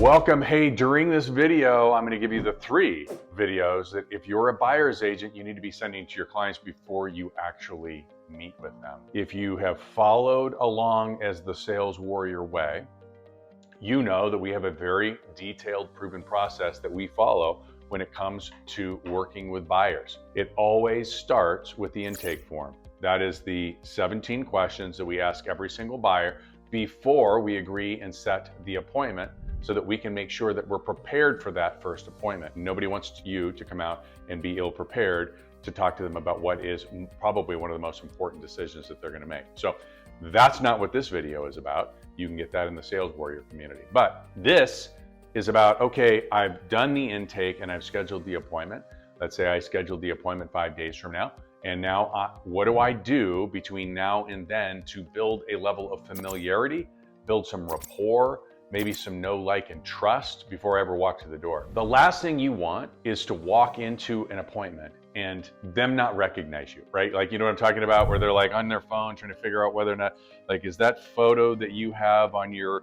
Welcome. Hey, during this video, I'm going to give you the 3 videos that if you're a buyer's agent, you need to be sending to your clients before you actually meet with them. If you have followed along as the sales warrior way, you know that we have a very detailed, proven process that we follow when it comes to working with buyers. It always starts with the intake form. That is the 17 questions that we ask every single buyer before we agree and set the appointment, so that we can make sure that we're prepared for that first appointment. Nobody wants you to come out and be ill prepared to talk to them about what is probably one of the most important decisions that they're gonna make. So that's not what this video is about. You can get that in the Sales Warrior community. But this is about, okay, I've done the intake and I've scheduled the appointment. Let's say I scheduled the appointment 5 days from now. And now what do I do between now and then to build a level of familiarity, build some rapport, maybe some know, like, and trust before I ever walk to the door? The last thing you want is to walk into an appointment and them not recognize you, right? Like, you know what I'm talking about, where they're like on their phone trying to figure out whether or not, like, is that photo that you have on your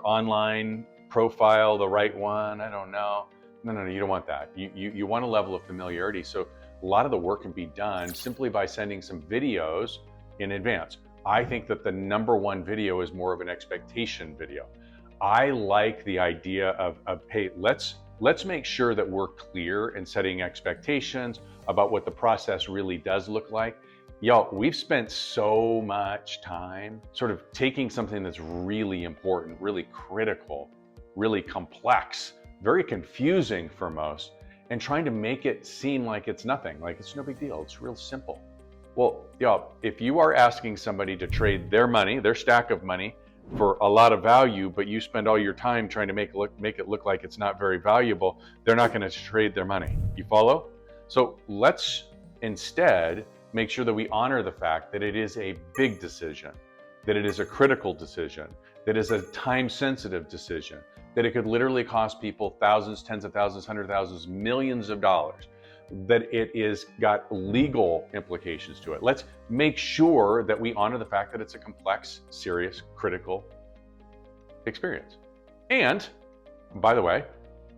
online profile the right one? I don't know. No, you don't want that. You want a level of familiarity. So a lot of the work can be done simply by sending some videos in advance. I think that the #1 video is more of an expectation video. I like the idea of hey, let's make sure that we're clear in setting expectations about what the process really does look like. Y'all, we've spent so much time sort of taking something that's really important, really critical, really complex, very confusing for most, and trying to make it seem like it's nothing, like it's no big deal, it's real simple. Well, y'all, if you are asking somebody to trade their money, their stack of money, for a lot of value, but you spend all your time trying to make it look like it's not very valuable, they're not going to trade their money. You follow? So let's instead make sure that we honor the fact that it is a big decision, that it is a critical decision, that it is a time-sensitive decision, that it could literally cost people thousands, tens of thousands, hundreds of thousands, millions of dollars, that it is got legal implications to it. Let's make sure that we honor the fact that it's a complex, serious, critical experience. And by the way,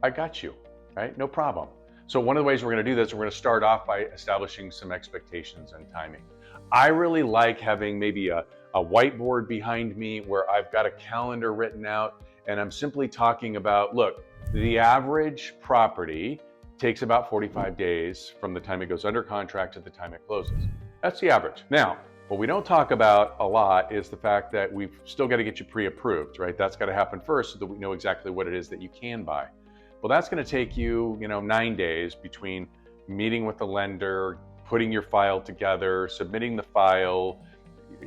I got you, right? No problem. So one of the ways we're gonna do this, we're gonna start off by establishing some expectations and timing. I really like having maybe a whiteboard behind me where I've got a calendar written out and I'm simply talking about, look, the average property takes about 45 days from the time it goes under contract to the time it closes. That's the average. Now, what we don't talk about a lot is the fact that we've still got to get you pre-approved, right? That's got to happen first so that we know exactly what it is that you can buy. Well, that's going to take you, 9 days between meeting with the lender, putting your file together, submitting the file,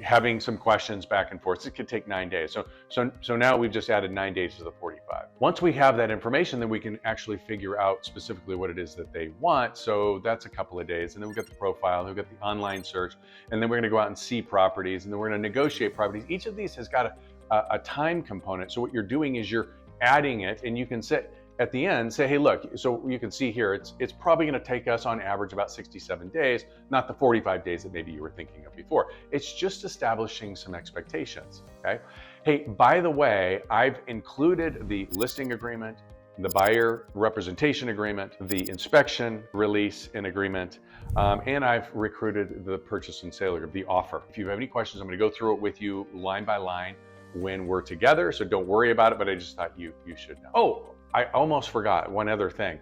having some questions back and forth. It could take 9 days. So now we've just added 9 days to the 45. Once we have that information, then we can actually figure out specifically what it is that they want. So that's a couple of days. And then we've got the profile, and we've got the online search, and then we're gonna go out and see properties, and then we're gonna negotiate properties. Each of these has got a time component. So what you're doing is you're adding it, and you can sit at the end, say, hey, look, so you can see here, it's probably gonna take us on average about 67 days, not the 45 days that maybe you were thinking of before. It's just establishing some expectations, okay? Hey, by the way, I've included the listing agreement, the buyer representation agreement, the inspection, release, and agreement, and I've recruited the purchase and sale agreement, the offer. If you have any questions, I'm gonna go through it with you line by line when we're together, so don't worry about it, but I just thought you should know. Oh, I almost forgot one other thing.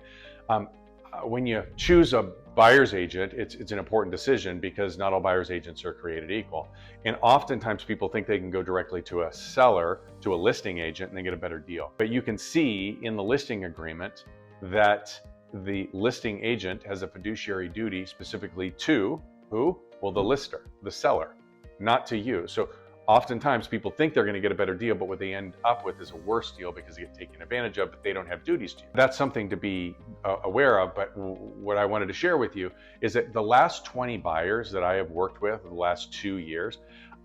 When you choose a buyer's agent, it's an important decision because not all buyer's agents are created equal. And oftentimes people think they can go directly to a seller, to a listing agent, and they get a better deal. But you can see in the listing agreement that the listing agent has a fiduciary duty specifically to who? Well, the lister, the seller, not to you. So oftentimes people think they're going to get a better deal, but what they end up with is a worse deal because they get taken advantage of, but they don't have duties to you. That's something to be aware of. But what I wanted to share with you is that the last 20 buyers that I have worked with in the last 2 years,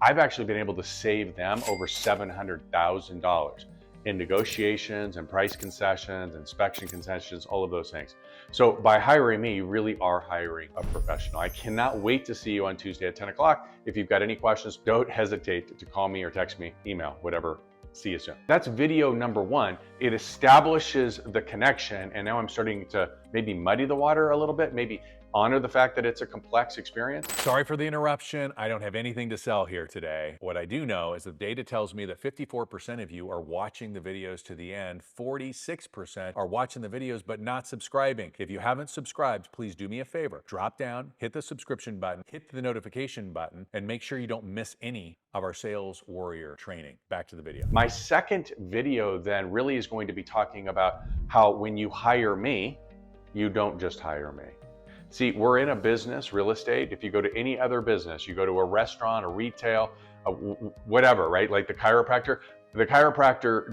I've actually been able to save them over $700,000 in negotiations and price concessions, inspection concessions, all of those things. So by hiring me, you really are hiring a professional. I cannot wait to see you on Tuesday at 10 o'clock. If you've got any questions, don't hesitate to call me or text me, email, whatever. See you soon. That's video number 1. it establishes the connection, and now I'm starting to maybe muddy the water a little bit, maybe honor the fact that it's a complex experience. Sorry for the interruption. I don't have anything to sell here today. What I do know is the data tells me that 54% of you are watching the videos to the end. 46% are watching the videos but not subscribing. If you haven't subscribed, please do me a favor. Drop down, hit the subscription button, hit the notification button, and make sure you don't miss any of our Sales Warrior training. Back to the video. My second video then really is going to be talking about how when you hire me, you don't just hire me. See, we're in a business, real estate. If you go to any other business, you go to a restaurant, a retail, whatever, right? Like the chiropractor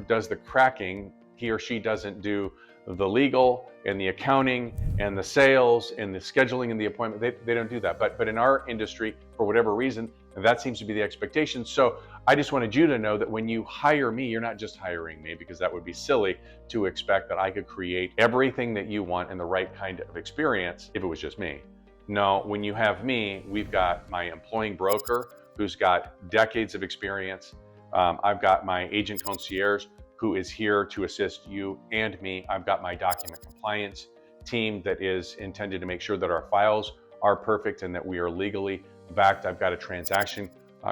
does the cracking. He or she doesn't do the legal and the accounting and the sales and the scheduling and the appointment. They don't do that. But in our industry, for whatever reason, that seems to be the expectation. So I just wanted you to know that when you hire me, you're not just hiring me, because that would be silly to expect that I could create everything that you want in the right kind of experience if it was just me. No, when you have me, we've got my employing broker who's got decades of experience. I've got my agent concierge who is here to assist you and me. I've got my document compliance team that is intended to make sure that our files are perfect and that we are legally backed. I've got a transaction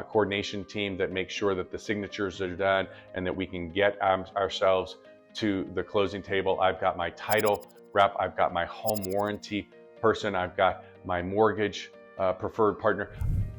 coordination team that makes sure that the signatures are done and that we can get ourselves to the closing table. I've got my title rep. I've got my home warranty person. I've got my mortgage preferred partner.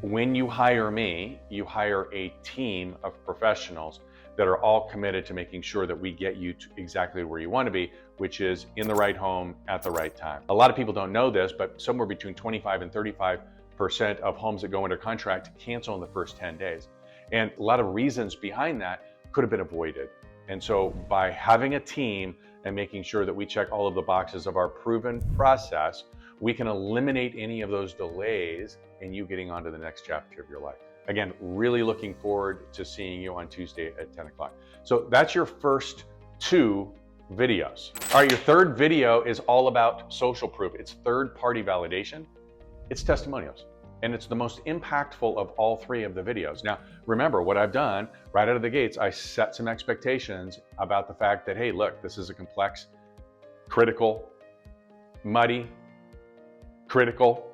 When you hire me, you hire a team of professionals that are all committed to making sure that we get you to exactly where you want to be, which is in the right home at the right time. A lot of people don't know this, but somewhere between 25 and 35% of homes that go under contract cancel in the first 10 days. And a lot of reasons behind that could have been avoided. And so by having a team and making sure that we check all of the boxes of our proven process, we can eliminate any of those delays in you getting on to the next chapter of your life. Again, really looking forward to seeing you on Tuesday at 10 o'clock. So that's your first two videos. All right, your third video is all about social proof. It's third-party validation. It's testimonials. And it's the most impactful of all three of the videos. Now, remember what I've done right out of the gates, I set some expectations about the fact that, hey, look, this is a complex, critical, muddy, critical,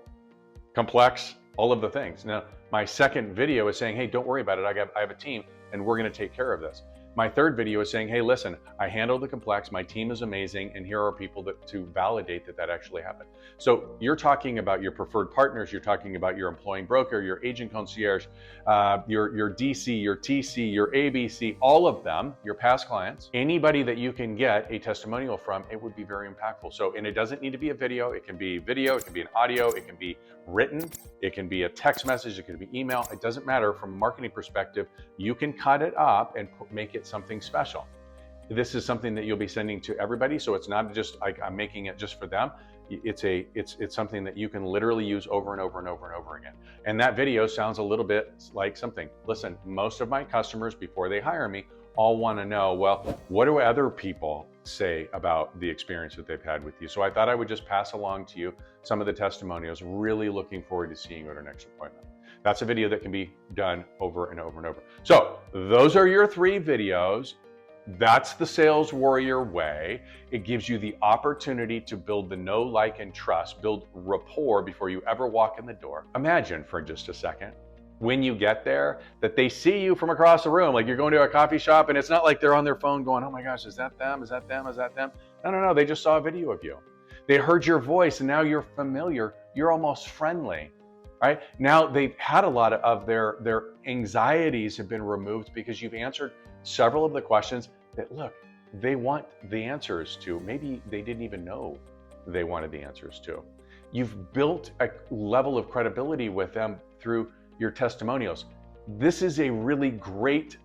complex, all of the things. Now, my second video is saying, hey, don't worry about it. I have a team and we're going to take care of this. My third video is saying, hey, listen, I handled the complex, my team is amazing, and here are people to validate that actually happened. So you're talking about your preferred partners, you're talking about your employing broker, your agent concierge, your DC, your TC, your ABC, all of them, your past clients, anybody that you can get a testimonial from, it would be very impactful. So, and it doesn't need to be a video, it can be video, it can be an audio, it can be written, it can be a text message, it can be email, it doesn't matter. From a marketing perspective, you can cut it up and make it something special. This is something that you'll be sending to everybody, so it's not just like I'm making it just for them. It's something that you can literally use over and over and over and over again. And that video sounds a little bit like something. Listen, most of my customers before they hire me all want to know, well, what do other people say about the experience that they've had with you? So I thought I would just pass along to you some of the testimonials. Really looking forward to seeing you at our next appointment. That's a video that can be done over and over and over. So those are your three videos. That's the Sales Warrior way. It gives you the opportunity to build the know, like, and trust, build rapport before you ever walk in the door. Imagine for just a second, when you get there, that they see you from across the room, like you're going to a coffee shop, and it's not like they're on their phone going, oh my gosh, is that them? Is that them? Is that them? No, they just saw a video of you. They heard your voice and now you're familiar, you're almost friendly. Right? Now they've had a lot of their anxieties have been removed because you've answered several of the questions that, look, they want the answers to. Maybe they didn't even know they wanted the answers to. You've built a level of credibility with them through your testimonials. This is a really great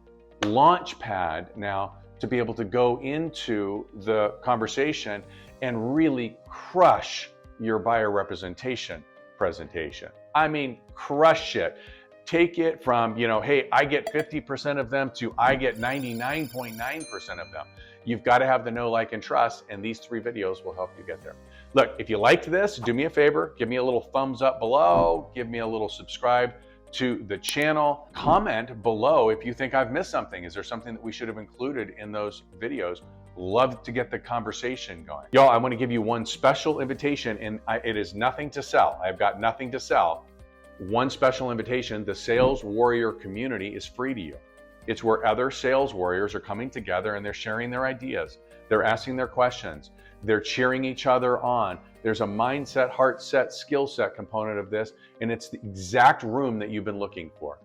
launch pad now to be able to go into the conversation and really crush your buyer representation presentation. I mean, crush it. Take it from, hey, I get 50% of them to I get 99.9% of them. You've got to have the know, like, and trust, and these three videos will help you get there. Look, if you liked this, do me a favor, give me a little thumbs up below, give me a little subscribe to the channel, comment below if you think I've missed something. Is there something that we should have included in those videos? Love to get the conversation going. Y'all, I want to give you one special invitation, and it is nothing to sell. I've got nothing to sell. One special invitation: the Sales Warrior community is free to you. It's where other sales warriors are coming together and they're sharing their ideas. They're asking their questions. They're cheering each other on. There's a mindset, heart set, skill set component of this, and it's the exact room that you've been looking for.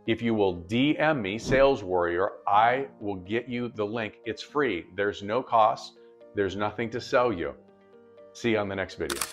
If you will DM me, Sales Warrior, I will get you the link. It's free. There's no cost. There's nothing to sell you. See you on the next video.